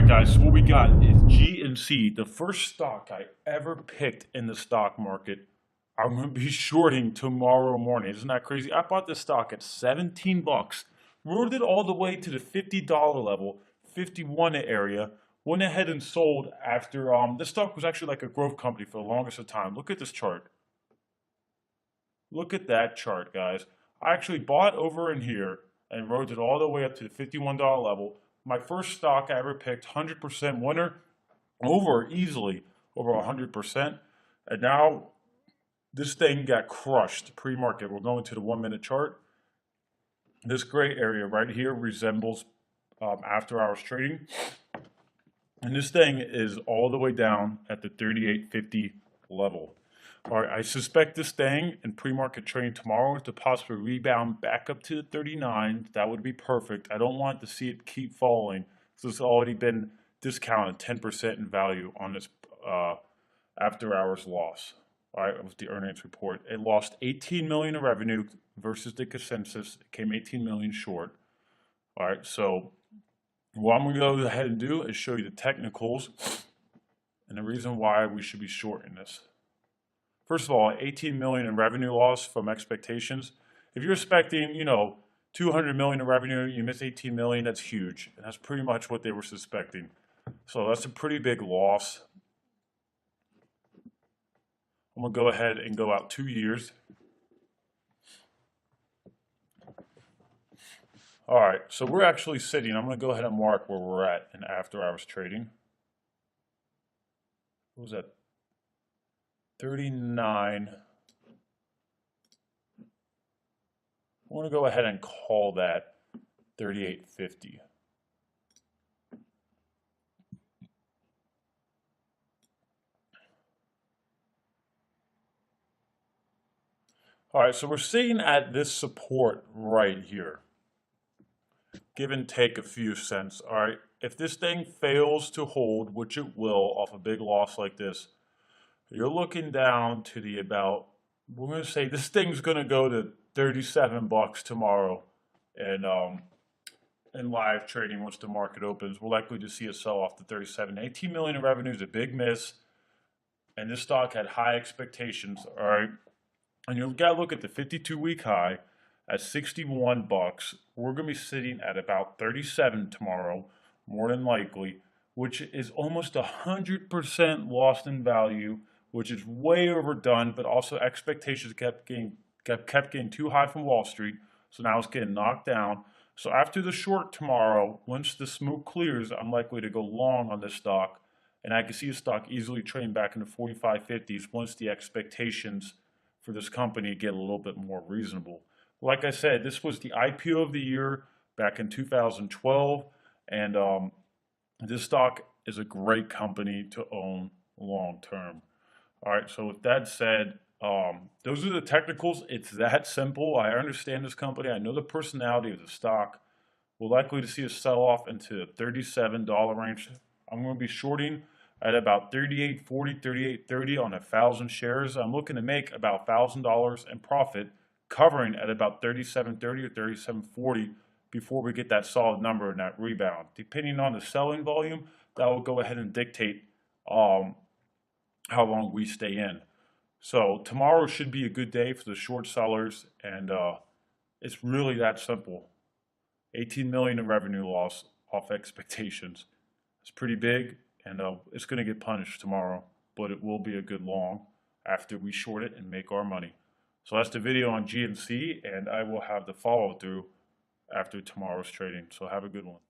Alright guys, so what we got is GNC, the first stock I ever picked in the stock market. I'm going to be shorting tomorrow morning. Isn't that crazy? I bought this stock at 17 bucks, rode it all the way to the $50 level, 51 area, went ahead and sold after, this stock was actually like a growth company for the longest of time. Look at this chart. Look at that chart, guys. I actually bought over in here and rode it all the way up to the $51 level. My first stock I ever picked, 100% winner, easily over 100%. And now this thing got crushed pre-market. We're going to the 1 minute chart. This gray area right here resembles after hours trading. And this thing is all the way down at the 38.50 level. All right, I suspect this thing in pre-market trading tomorrow to possibly rebound back up to the 39. That would be perfect. I don't want to see it keep falling. So it's already been discounted 10% in value on this after hours loss. All right, with the earnings report. It lost 18 million in revenue versus the consensus. It came 18 million short. All right, so what I'm going to go ahead and do is show you the technicals and the reason why we should be shorting this. First of all, 18 million in revenue loss from expectations. If you're expecting, 200 million in revenue, you miss 18 million, that's huge. And that's pretty much what they were suspecting. So that's a pretty big loss. I'm going to go ahead and go out 2 years. All right, so we're actually sitting. I'm going to go ahead and mark where we're at in after hours trading. What was that? 39. I want to go ahead and call that 38.50. All right, so we're sitting at this support right here. Give and take a few cents. All right, if this thing fails to hold, which it will off a big loss like this, you're looking down to the we're going to say this thing's going to go to 37 bucks tomorrow. And in live trading, once the market opens, we're likely to see a sell off to 37. 18 million in revenue is a big miss. And this stock had high expectations. All right. And you've got to look at the 52-week high at 61 bucks. We're going to be sitting at about 37 tomorrow, more than likely, which is almost 100% lost in value, which is way overdone, but also expectations kept getting too high from Wall Street. So now it's getting knocked down. So after the short tomorrow, once the smoke clears, I'm likely to go long on this stock. And I can see the stock easily trading back into 45.50s once the expectations for this company get a little bit more reasonable. Like I said, this was the IPO of the year back in 2012. And this stock is a great company to own long term. All right, so with that said, those are the technicals. It's that simple. I understand this company. I know the personality of the stock. We're likely to see a sell-off into the $37 range. I'm going to be shorting at about $38.40, $38.30 on 1,000 shares. I'm looking to make about $1,000 in profit, covering at about $37.30 or $37.40 before we get that solid number and that rebound. Depending on the selling volume, that will go ahead and dictate how long we stay in. So tomorrow should be a good day for the short sellers, and it's really that simple. 18 million in revenue loss off expectations. It's pretty big, and it's going to get punished tomorrow, but it will be a good long after we short it and make our money. So that's the video on GNC, and I will have the follow through after tomorrow's trading. So have a good one.